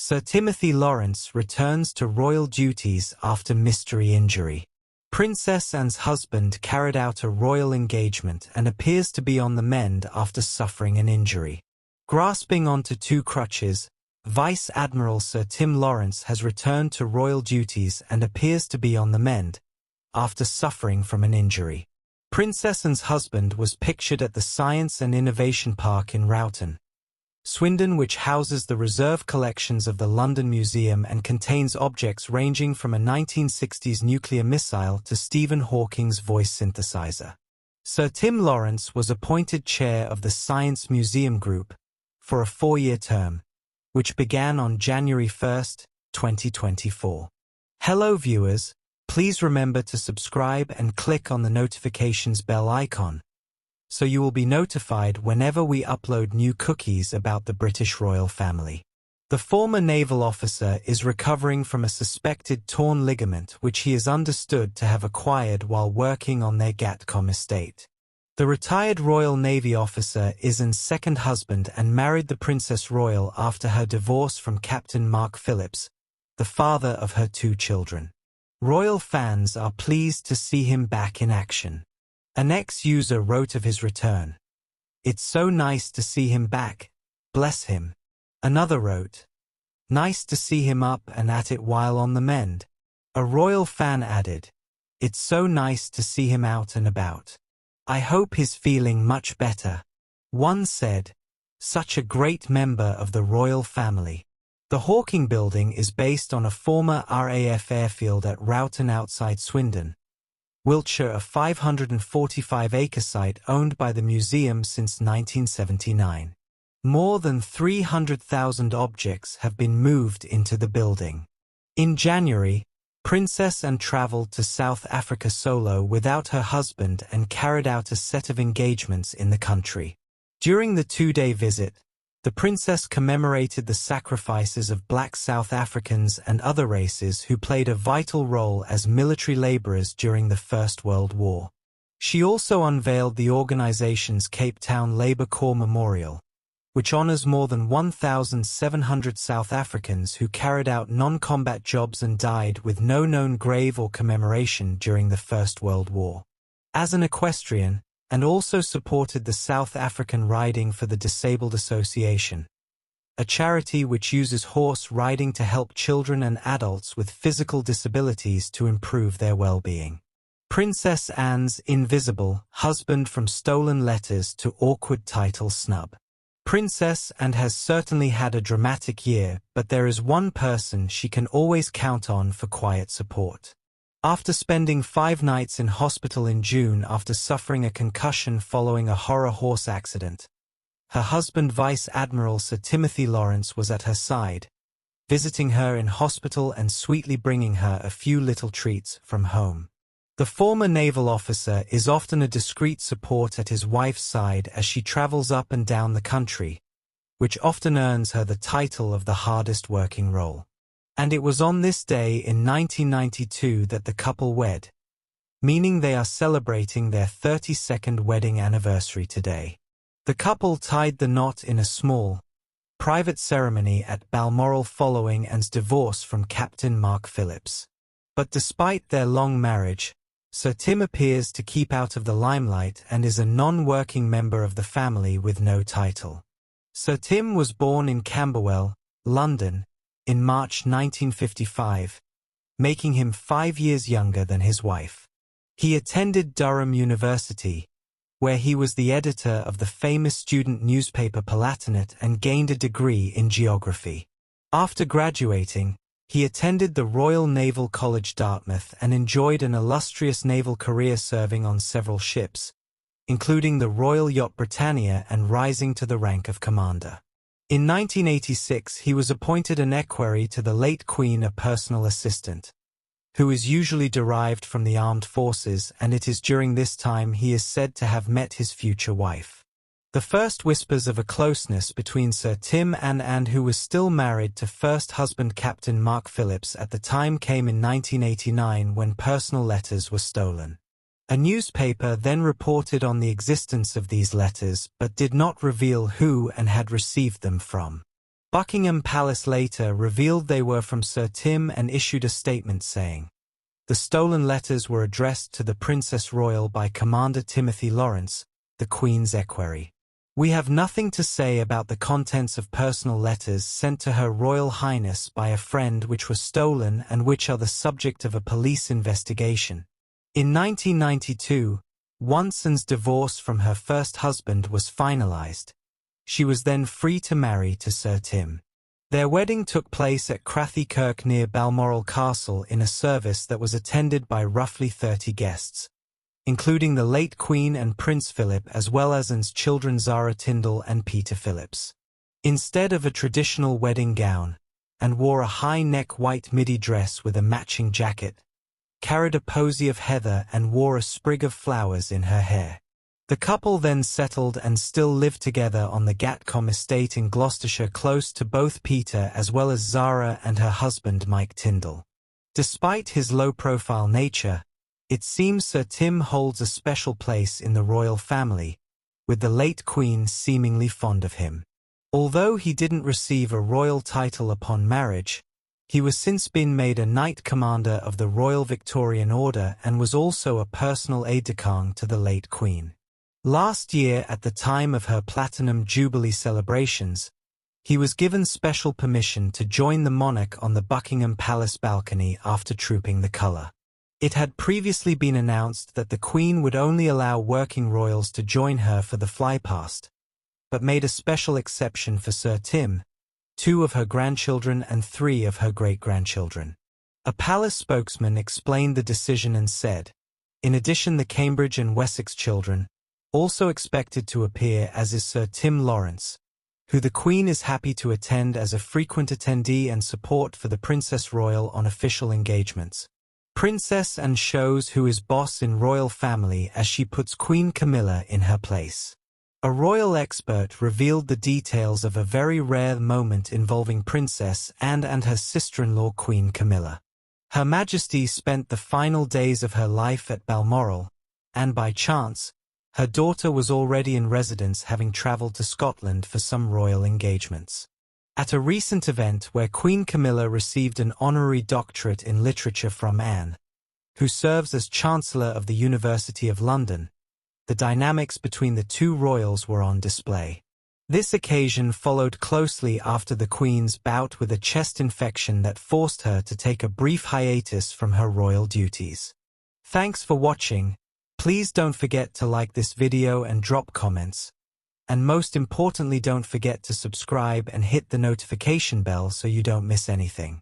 Sir Timothy Laurence returns to royal duties after mystery injury. Princess Anne's husband carried out a royal engagement and appears to be on the mend after suffering an injury. Grasping onto two crutches, Vice Admiral Sir Tim Laurence has returned to royal duties and appears to be on the mend after suffering from an injury. Princess Anne's husband was pictured at the Science and Innovation Park in Wroughton, Swindon, which houses the reserve collections of the London Museum and contains objects ranging from a 1960s nuclear missile to Stephen Hawking's voice synthesizer. Sir Tim Laurence was appointed chair of the Science Museum Group for a 4-year term, which began on January 1, 2024. Hello viewers, please remember to subscribe and click on the notifications bell icon, so you will be notified whenever we upload new cookies about the British royal family. The former naval officer is recovering from a suspected torn ligament which he is understood to have acquired while working on their Gatcombe estate. The retired Royal Navy officer is Anne's second husband and married the Princess Royal after her divorce from Captain Mark Phillips, the father of her 2 children. Royal fans are pleased to see him back in action. An ex-user wrote of his return, "It's so nice to see him back, bless him." Another wrote, "Nice to see him up and at it while on the mend." A royal fan added, "It's so nice to see him out and about. I hope he's feeling much better." One said, "Such a great member of the royal family." The Hawking building is based on a former RAF airfield at Wroughton outside Swindon, Wiltshire, a 545-acre site owned by the museum since 1979. More than 300,000 objects have been moved into the building. In January, Princess Anne travelled to South Africa solo without her husband and carried out a set of engagements in the country. During the 2-day visit, the princess commemorated the sacrifices of black South Africans and other races who played a vital role as military labourers during the First World War. She also unveiled the organisation's Cape Town Labour Corps Memorial, which honours more than 1,700 South Africans who carried out non-combat jobs and died with no known grave or commemoration during the First World War. As an equestrian, and also supported the South African Riding for the Disabled Association, a charity which uses horse riding to help children and adults with physical disabilities to improve their well-being. Princess Anne's invisible husband, from stolen letters to awkward title snub. Princess Anne has certainly had a dramatic year, but there is one person she can always count on for quiet support. After spending 5 nights in hospital in June after suffering a concussion following a horror horse accident, her husband Vice Admiral Sir Timothy Laurence was at her side, visiting her in hospital and sweetly bringing her a few little treats from home. The former naval officer is often a discreet support at his wife's side as she travels up and down the country, which often earns her the title of the hardest working role. And it was on this day in 1992 that the couple wed, meaning they are celebrating their 32nd wedding anniversary today. The couple tied the knot in a small, private ceremony at Balmoral following Anne's divorce from Captain Mark Phillips. But despite their long marriage, Sir Tim appears to keep out of the limelight and is a non-working member of the family with no title. Sir Tim was born in Camberwell, London, in March 1955, making him 5 years younger than his wife. He attended Durham University, where he was the editor of the famous student newspaper Palatinate and gained a degree in geography. After graduating, he attended the Royal Naval College Dartmouth and enjoyed an illustrious naval career serving on several ships, including the Royal Yacht Britannia and rising to the rank of commander. In 1986 he was appointed an equerry to the late Queen, a personal assistant, who is usually derived from the armed forces, and it is during this time he is said to have met his future wife. The first whispers of a closeness between Sir Tim and Anne, who was still married to first husband Captain Mark Phillips at the time, came in 1989 when personal letters were stolen. A newspaper then reported on the existence of these letters but did not reveal who and had received them from. Buckingham Palace later revealed they were from Sir Tim and issued a statement saying, "The stolen letters were addressed to the Princess Royal by Commander Timothy Laurence, the Queen's equerry. We have nothing to say about the contents of personal letters sent to Her Royal Highness by a friend which were stolen and which are the subject of a police investigation." In 1992, Watson's divorce from her first husband was finalized. She was then free to marry to Sir Tim. Their wedding took place at Crathy Kirk near Balmoral Castle in a service that was attended by roughly 30 guests, including the late Queen and Prince Philip as well as Anne's children Zara Tindall and Peter Phillips. Instead of a traditional wedding gown, Anne wore a high-neck white midi dress with a matching jacket, carried a posy of heather and wore a sprig of flowers in her hair. The couple then settled and still live together on the Gatcombe estate in Gloucestershire close to both Peter as well as Zara and her husband Mike Tindall. Despite his low-profile nature, it seems Sir Tim holds a special place in the royal family, with the late Queen seemingly fond of him. Although he didn't receive a royal title upon marriage, he was since been made a Knight Commander of the Royal Victorian Order and was also a personal aide-de-camp to the late Queen. Last year, at the time of her Platinum Jubilee celebrations, he was given special permission to join the monarch on the Buckingham Palace balcony after trooping the colour. It had previously been announced that the Queen would only allow working royals to join her for the flypast, but made a special exception for Sir Tim, 2 of her grandchildren and 3 of her great-grandchildren. A palace spokesman explained the decision and said, "In addition, the Cambridge and Wessex children also expected to appear, as is Sir Tim Laurence, who the Queen is happy to attend as a frequent attendee and support for the Princess Royal on official engagements. Princess Anne shows who is boss in royal family as she puts Queen Camilla in her place." A royal expert revealed the details of a very rare moment involving Princess Anne and her sister-in-law Queen Camilla. Her Majesty spent the final days of her life at Balmoral, and by chance, her daughter was already in residence, having travelled to Scotland for some royal engagements. At a recent event where Queen Camilla received an honorary doctorate in literature from Anne, who serves as Chancellor of the University of London, the dynamics between the two royals were on display. This occasion followed closely after the Queen's bout with a chest infection that forced her to take a brief hiatus from her royal duties. Thanks for watching. Please don't forget to like this video and drop comments. And most importantly, don't forget to subscribe and hit the notification bell so you don't miss anything.